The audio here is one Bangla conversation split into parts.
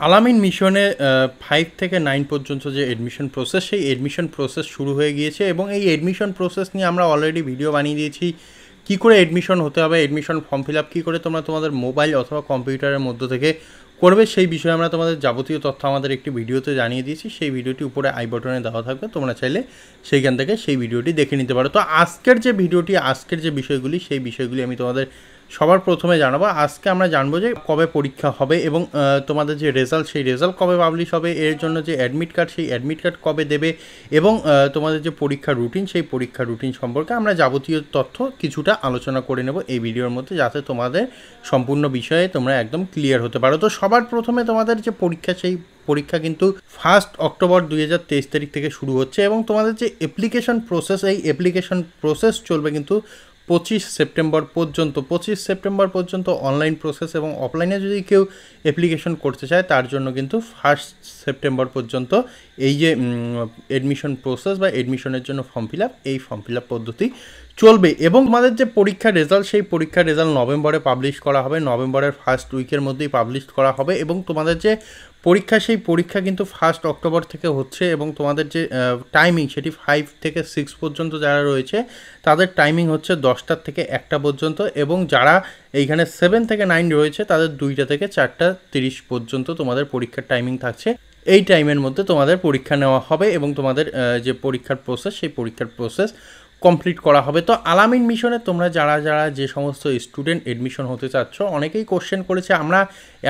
আলামিন মিশনে 5 থেকে 9 পর্যন্ত যে এডমিশন প্রসেস, সেই এডমিশন প্রসেস শুরু হয়ে গিয়েছে এবং এই এডমিশন প্রসেস নিয়ে আমরা অলরেডি ভিডিও বানিয়ে দিয়েছি। কী করে এডমিশন হতে হবে, এডমিশন ফর্ম ফিল আপ কী করে তোমরা তোমাদের মোবাইল অথবা কম্পিউটারের মধ্য থেকে করবে, সেই বিষয়ে আমরা তোমাদের যাবতীয় তথ্য আমাদের একটি ভিডিওতে জানিয়ে দিয়েছি। সেই ভিডিওটি উপরে আই বাটনে দেওয়া থাকবে, তোমরা চাইলে সেইখান থেকে সেই ভিডিওটি দেখে নিতে পারো। তো আজকের যে ভিডিওটি, আজকের যে বিষয়গুলি, সেই বিষয়গুলি আমি তোমাদের সবার প্রথমে জানাবো। আজকে আমরা জানবো যে কবে পরীক্ষা হবে এবং তোমাদের যে রেজাল্ট, সেই রেজাল্ট কবে পাবলিশ হবে, এর জন্য যে অ্যাডমিট কার্ড, সেই অ্যাডমিট কার্ড কবে দেবে এবং তোমাদের যে পরীক্ষার রুটিন, সেই পরীক্ষার রুটিন সম্পর্কে আমরা যাবতীয় তথ্য কিছুটা আলোচনা করে নেব এই ভিডিওর মধ্যে, যাতে তোমাদের সম্পূর্ণ বিষয়ে তোমরা একদম ক্লিয়ার হতে পারো। তো সবার প্রথমে তোমাদের যে পরীক্ষা, সেই পরীক্ষা কিন্তু 1 অক্টোবর 2023 তারিখ থেকে শুরু হচ্ছে এবং তোমাদের যে অ্যাপ্লিকেশন প্রসেস, এই অ্যাপ্লিকেশন প্রসেস চলবে কিন্তু 25 সেপ্টেম্বর পর্যন্ত। 25 সেপ্টেম্বর পর্যন্ত অনলাইন প্রসেস এবং অফলাইনে যদি কেউ অ্যাপ্লিকেশন করতে চায় তার জন্য কিন্তু 1 সেপ্টেম্বর পর্যন্ত এই যে অ্যাডমিশন প্রসেস বা অ্যাডমিশনের জন্য ফর্ম ফিল আপ, এই ফর্ম ফিল আপ পদ্ধতি চলবে। এবং তোমাদের যে পরীক্ষার রেজাল্ট, সেই পরীক্ষার রেজাল্ট নভেম্বরে পাবলিশ করা হবে, নভেম্বরের ফার্স্ট উইকের মধ্যেই পাবলিশ করা হবে। এবং তোমাদের যে পরীক্ষা, সেই পরীক্ষা কিন্তু 1 অক্টোবর থেকে হচ্ছে এবং তোমাদের যে টাইমিং, সেটি 5 থেকে 6 পর্যন্ত যারা রয়েছে তাদের টাইমিং হচ্ছে 10টা থেকে 1টা পর্যন্ত এবং যারা এইখানে 7 থেকে 9 রয়েছে তাদের 2টা থেকে 4টা 30 পর্যন্ত তোমাদের পরীক্ষার টাইমিং থাকছে। এই টাইমের মধ্যে তোমাদের পরীক্ষা নেওয়া হবে এবং তোমাদের যে পরীক্ষার প্রসেস, সেই পরীক্ষার প্রসেস কমপ্লিট করা হবে। তো আলামিন মিশনে তোমরা যারা যারা যে সমস্ত স্টুডেন্ট এডমিশন হতে চাচ্ছ, অনেকেই কোশ্চেন করেছে আমরা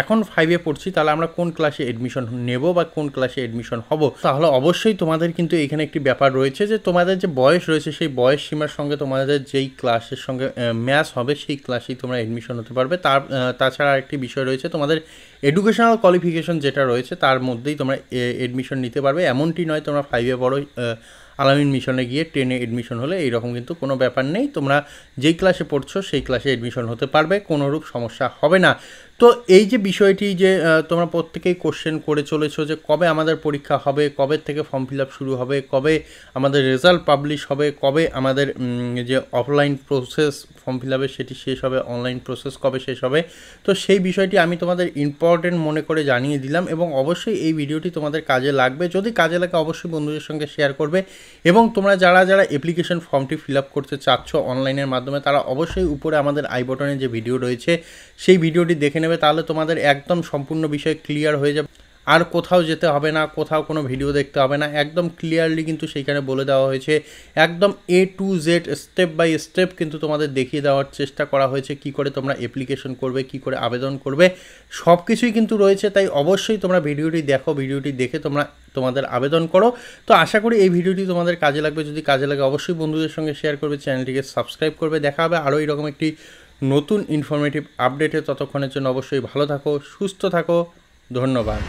এখন 5-এ পড়ছি, তাহলে আমরা কোন ক্লাসে এডমিশন নেব বা কোন ক্লাসে এডমিশন হব। তাহলে অবশ্যই তোমাদের কিন্তু এখানে একটি ব্যাপার রয়েছে যে তোমাদের যে বয়স রয়েছে, সেই বয়স সীমার সঙ্গে তোমাদের যেই ক্লাসের সঙ্গে ম্যাচ হবে, সেই ক্লাসেই তোমরা এডমিশন হতে পারবে। তাছাড়া আরেকটি বিষয় রয়েছে, তোমাদের এডুকেশনাল কোয়ালিফিকেশন যেটা রয়েছে তার মধ্যেই তোমরা এডমিশন নিতে পারবে। এমনটি নয় তোমরা 5-এ পড়ো, আলামিন মিশনে গিয়ে 10-এ এডমিশন হলে এইরকম কিন্তু কোনো ব্যাপার নেই। তোমরা যেই ক্লাসে পড়ছো সেই ক্লাসে এডমিশন হতে পারবে, কোনোরূপ সমস্যা হবে না। তো এই যে বিষয়টি যে তোমরা প্রত্যেকেই কোশ্চেন করে চলেছো যে কবে আমাদের পরীক্ষা হবে, কবে থেকে ফর্ম ফিল আপ শুরু হবে, কবে আমাদের রেজাল্ট পাবলিশ হবে, কবে আমাদের যে অফলাইন প্রসেস ফর্ম ফিল আপের সেটি শেষ হবে, অনলাইন প্রসেস কবে শেষ হবে। তো সেই বিষয়টি আমি তোমাদের ইম্পর্টেন্ট মনে করে জানিয়ে দিলাম এবং অবশ্যই এই ভিডিওটি তোমাদের কাজে লাগবে। যদি কাজে লাগে অবশ্যই বন্ধুদের সঙ্গে শেয়ার করবে এবং তোমরা যারা যারা অ্যাপ্লিকেশন ফর্মটি ফিল আপ করতে চাচ্ছ অনলাইনের মাধ্যমে, তারা অবশ্যই উপরে আমাদের আই বাটনে যে ভিডিও রয়েছে সেই ভিডিওটি দেখে নেবে, তাহলে তোমাদের একদম সম্পূর্ণ বিষয় ক্লিয়ার হয়ে যাবে। আর কোথাও যেতে হবে না, কোথাও কোনো ভিডিও দেখতে হবে না, একদম ক্লিয়ারলি কিন্তু সেইখানে বলে দেওয়া হয়েছে, একদম A to Z step by step কিন্তু তোমাদের দেখিয়ে দেওয়ার চেষ্টা করা হয়েছে কী করে তোমরা অ্যাপ্লিকেশন করবে, কী করে আবেদন করবে, সব কিছুই কিন্তু রয়েছে। তাই অবশ্যই তোমরা ভিডিওটি দেখো, ভিডিওটি দেখে তোমরা তোমাদের আবেদন করো। তো আশা করি এই ভিডিওটি তোমাদের কাজে লাগবে। যদি কাজে লাগে অবশ্যই বন্ধুদের সঙ্গে শেয়ার করবে, চ্যানেলটিকে সাবস্ক্রাইব করবে। দেখা হবে আরও এরকম একটি নতুন ইনফরমেটিভ আপডেটে। ততক্ষণের জন্য অবশ্যই ভালো থাকো, সুস্থ থাকো, ধন্যবাদ।